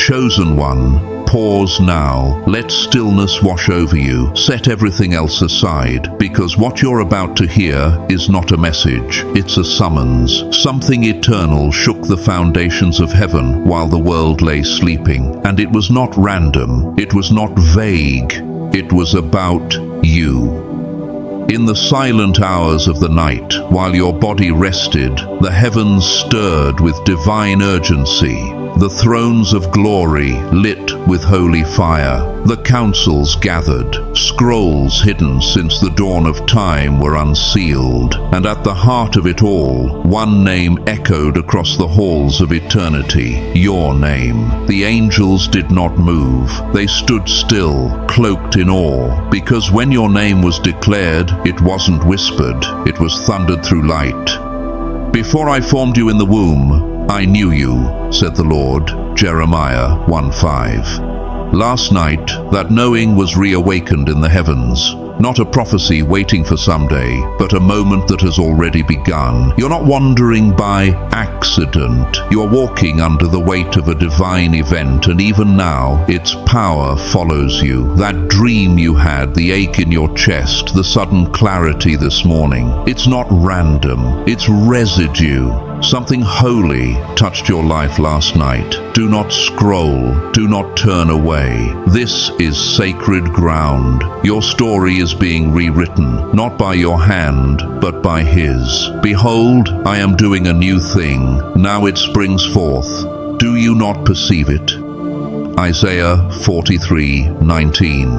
Chosen one, pause now. Let stillness wash over you. Set everything else aside, because what you're about to hear is not a message, it's a summons. Something eternal shook the foundations of heaven while the world lay sleeping. And it was not random, it was not vague, it was about you. In the silent hours of the night, while your body rested, the heavens stirred with divine urgency. The thrones of glory lit with holy fire. The councils gathered. Scrolls hidden since the dawn of time were unsealed. And at the heart of it all, one name echoed across the halls of eternity. Your name. The angels did not move. They stood still, cloaked in awe. Because when your name was declared, it wasn't whispered. It was thundered through light. Before I formed you in the womb, I knew you, said the Lord. Jeremiah 1:5. Last night, that knowing was reawakened in the heavens. Not a prophecy waiting for someday, but a moment that has already begun. You're not wandering by accident. You're walking under the weight of a divine event, and even now, its power follows you. That dream you had, the ache in your chest, the sudden clarity this morning. It's not random, it's residue. Something holy touched your life last night. Do not scroll, do not turn away. This is sacred ground. Your story is being rewritten, not by your hand, but by His. Behold, I am doing a new thing. Now it springs forth. Do you not perceive it? Isaiah 43:19.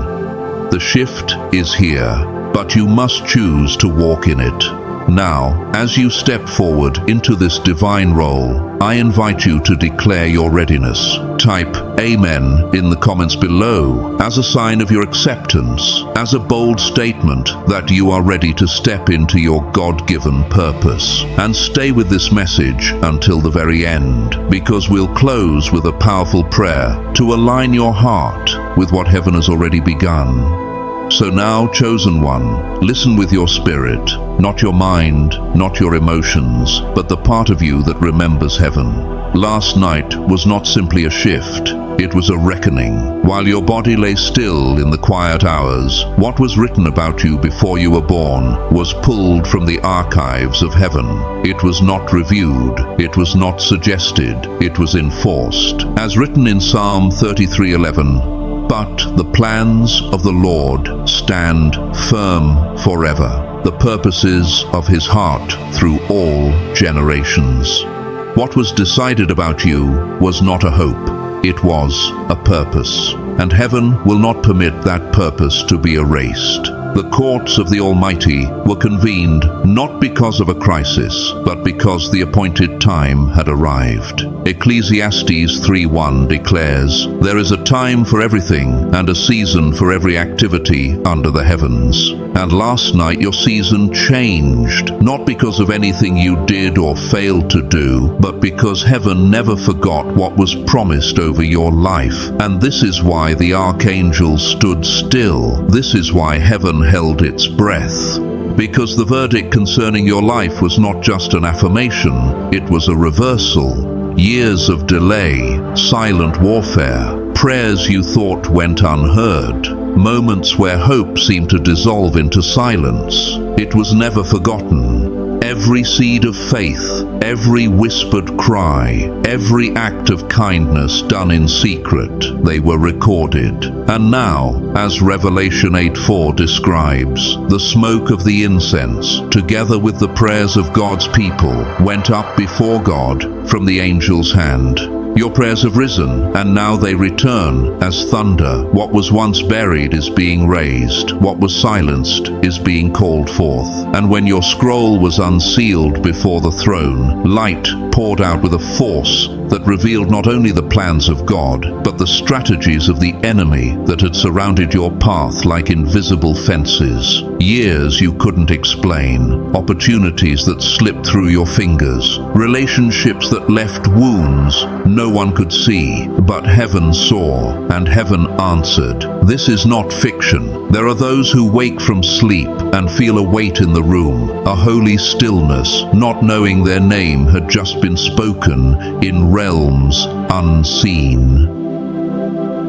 The shift is here, but you must choose to walk in it. Now, as you step forward into this divine role, I invite you to declare your readiness. Type Amen in the comments below as a sign of your acceptance, as a bold statement that you are ready to step into your God-given purpose. And stay with this message until the very end, because we'll close with a powerful prayer to align your heart with what heaven has already begun. So now, chosen one, listen with your spirit, not your mind, not your emotions, but the part of you that remembers heaven. Last night was not simply a shift, it was a reckoning. While your body lay still in the quiet hours, what was written about you before you were born was pulled from the archives of heaven. It was not reviewed, it was not suggested, it was enforced. As written in Psalm 33:11, but the plans of the Lord stand firm forever, the purposes of His heart through all generations. What was decided about you was not a hope, it was a purpose. And heaven will not permit that purpose to be erased. The courts of the Almighty were convened not because of a crisis, but because the appointed time had arrived. Ecclesiastes 3:1 declares, "There is a time for everything and a season for every activity under the heavens." And last night your season changed, not because of anything you did or failed to do, but because heaven never forgot what was promised over your life. And this is why the archangels stood still. This is why heaven held its breath. Because the verdict concerning your life was not just an affirmation, it was a reversal. Years of delay, silent warfare, prayers you thought went unheard, moments where hope seemed to dissolve into silence. It was never forgotten. Every seed of faith, every whispered cry, every act of kindness done in secret, they were recorded. And now, as Revelation 8:4 describes, the smoke of the incense, together with the prayers of God's people, went up before God from the angel's hand. Your prayers have risen, and now they return as thunder. What was once buried is being raised. What was silenced is being called forth. And when your scroll was unsealed before the throne, light poured out with a force that revealed not only the plans of God, but the strategies of the enemy that had surrounded your path like invisible fences. Years you couldn't explain, opportunities that slipped through your fingers, relationships that left wounds no one could see, but heaven saw, and heaven answered. This is not fiction. There are those who wake from sleep and feel a weight in the room, a holy stillness, not knowing their name had just been spoken in realms unseen.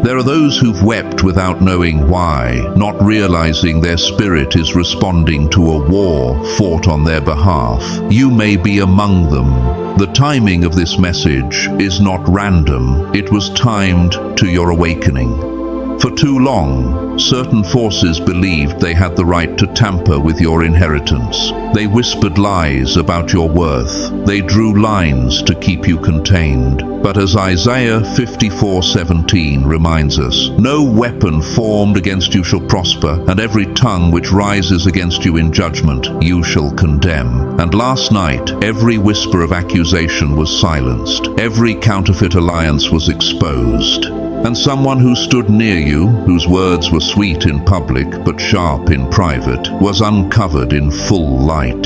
There are those who've wept without knowing why, not realizing their spirit is responding to a war fought on their behalf. You may be among them. The timing of this message is not random. It was timed to your awakening. For too long, certain forces believed they had the right to tamper with your inheritance. They whispered lies about your worth. They drew lines to keep you contained. But as Isaiah 54:17 reminds us, no weapon formed against you shall prosper, and every tongue which rises against you in judgment you shall condemn. And last night, every whisper of accusation was silenced. Every counterfeit alliance was exposed. And someone who stood near you, whose words were sweet in public but sharp in private, was uncovered in full light.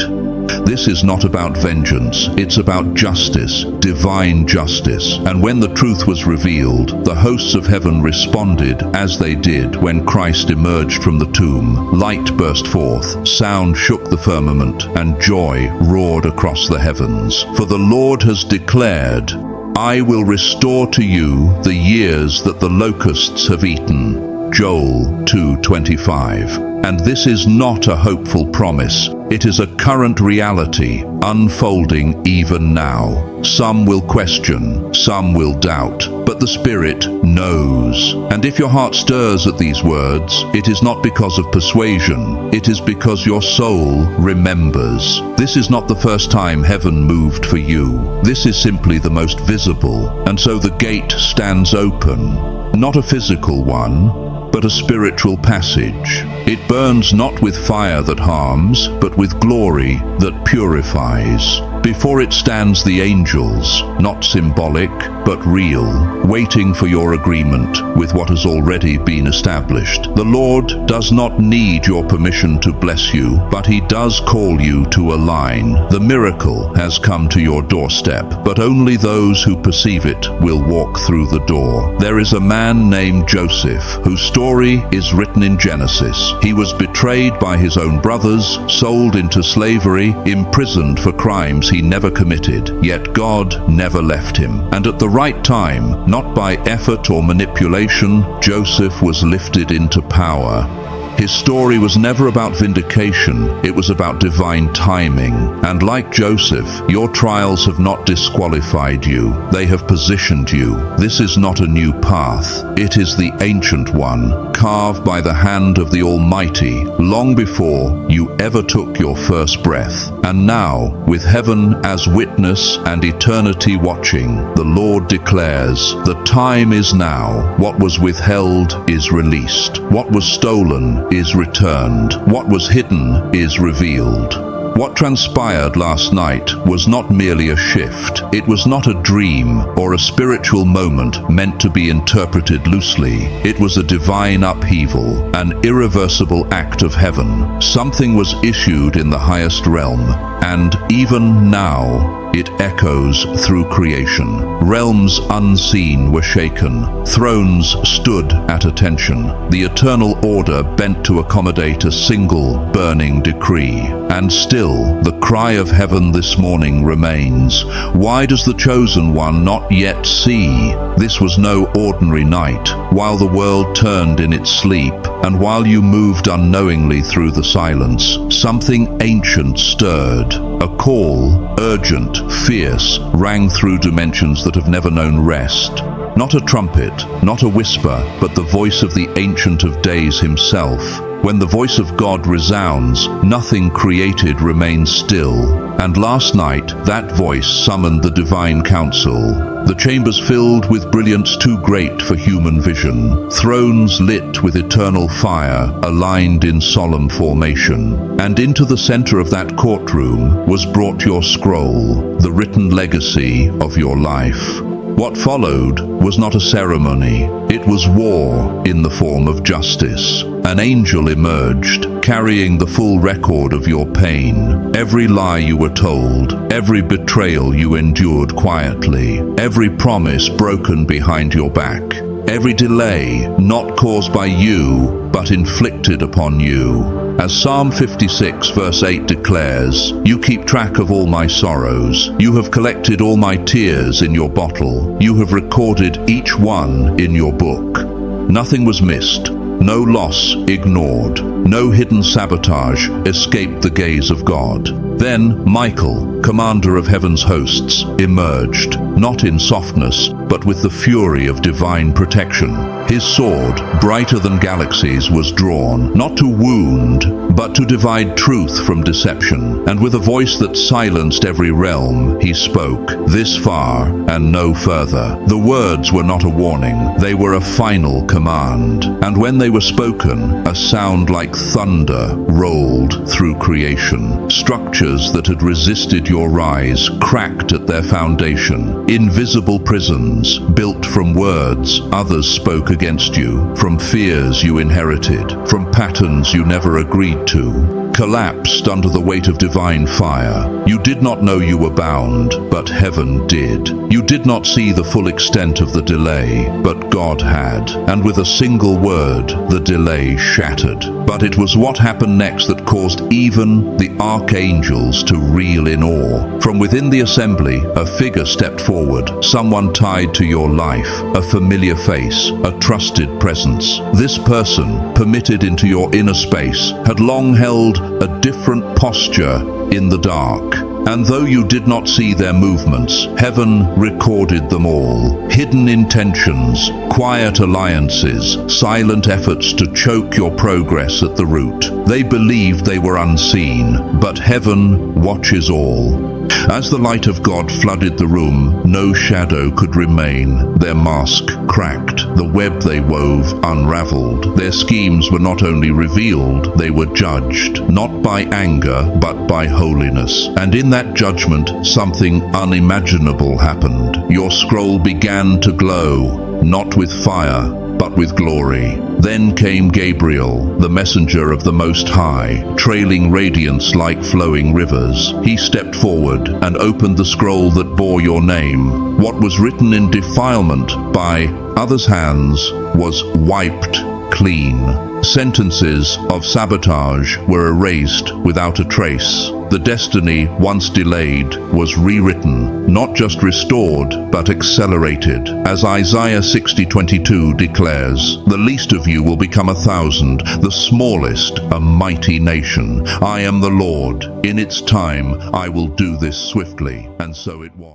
This is not about vengeance, it's about justice, divine justice. And when the truth was revealed, the hosts of heaven responded as they did when Christ emerged from the tomb. Light burst forth, sound shook the firmament, and joy roared across the heavens. For the Lord has declared, I will restore to you the years that the locusts have eaten. Joel 2:25. And this is not a hopeful promise. It is a current reality, unfolding even now. Some will question, some will doubt, but the Spirit knows. And if your heart stirs at these words, it is not because of persuasion, it is because your soul remembers. This is not the first time heaven moved for you. This is simply the most visible, and so the gate stands open. Not a physical one, but a spiritual passage. It burns not with fire that harms, but with glory that purifies. Before it stands the angels, not symbolic, but real, waiting for your agreement with what has already been established. The Lord does not need your permission to bless you, but He does call you to align. The miracle has come to your doorstep, but only those who perceive it will walk through the door. There is a man named Joseph, whose story is written in Genesis. He was betrayed by his own brothers, sold into slavery, imprisoned for crimes he never committed, yet God never left him. And at the right time, not by effort or manipulation, Joseph was lifted into power. His story was never about vindication, it was about divine timing. And like Joseph, your trials have not disqualified you, they have positioned you. This is not a new path, it is the ancient one, carved by the hand of the Almighty, long before you ever took your first breath. And now, with heaven as witness and eternity watching, the Lord declares, the time is now. What was withheld is released. What was stolen is returned. What was hidden is revealed. What transpired last night was not merely a shift. It was not a dream or a spiritual moment meant to be interpreted loosely. It was a divine upheaval, an irreversible act of heaven. Something was issued in the highest realm, and even now, it echoes through creation. Realms unseen were shaken. Thrones stood at attention. The eternal order bent to accommodate a single burning decree. And still, the cry of heaven this morning remains. Why does the chosen one not yet see? This was no ordinary night. While the world turned in its sleep, and while you moved unknowingly through the silence, something ancient stirred. A call, urgent, fierce, rang through dimensions that have never known rest. Not a trumpet, not a whisper, but the voice of the Ancient of Days himself. When the voice of God resounds, nothing created remains still. And last night, that voice summoned the divine council. The chambers filled with brilliance too great for human vision. Thrones lit with eternal fire, aligned in solemn formation. And into the center of that courtroom was brought your scroll, the written legacy of your life. What followed was not a ceremony, it was war in the form of justice. An angel emerged, carrying the full record of your pain. Every lie you were told, every betrayal you endured quietly, every promise broken behind your back, every delay not caused by you, but inflicted upon you. As Psalm 56 verse 8 declares, you keep track of all my sorrows. You have collected all my tears in your bottle. You have recorded each one in your book. Nothing was missed. No loss ignored. No hidden sabotage escaped the gaze of God. Then Michael, commander of heaven's hosts, emerged, not in softness, but with the fury of divine protection. His sword, brighter than galaxies, was drawn, not to wound, but to divide truth from deception. And with a voice that silenced every realm, he spoke, "This far and no further." The words were not a warning, they were a final command. And when they were spoken, a sound like thunder rolled through creation. Structures that had resisted your rise cracked at their foundation. Invisible prisons, built from words others spoke against you, from fears you inherited, from patterns you never agreed to, collapsed under the weight of divine fire. You did not know you were bound, but heaven did. You did not see the full extent of the delay, but God had. And with a single word, the delay shattered. But it was what happened next that caused even the archangels to reel in awe. From within the assembly, a figure stepped forward, someone tied to your life, a familiar face, a trusted presence. This person, permitted into your inner space, had long held a different posture in the dark. And though you did not see their movements, heaven recorded them all. Hidden intentions, quiet alliances, silent efforts to choke your progress at the root. They believed they were unseen, but heaven watches all. As the light of God flooded the room, no shadow could remain. Their mask cracked, the web they wove unraveled. Their schemes were not only revealed, they were judged, not by anger, but by holiness. And in that judgment, something unimaginable happened. Your scroll began to glow, not with fire, but with glory. Then came Gabriel, the messenger of the Most High, trailing radiance like flowing rivers. He stepped forward and opened the scroll that bore your name. What was written in defilement by others' hands was wiped clean. Sentences of sabotage were erased without a trace. The destiny once delayed was rewritten, not just restored, but accelerated. As Isaiah 60:22 declares, "The least of you will become 1,000, the smallest a mighty nation. I am the Lord. In its time I will do this swiftly." And so it was.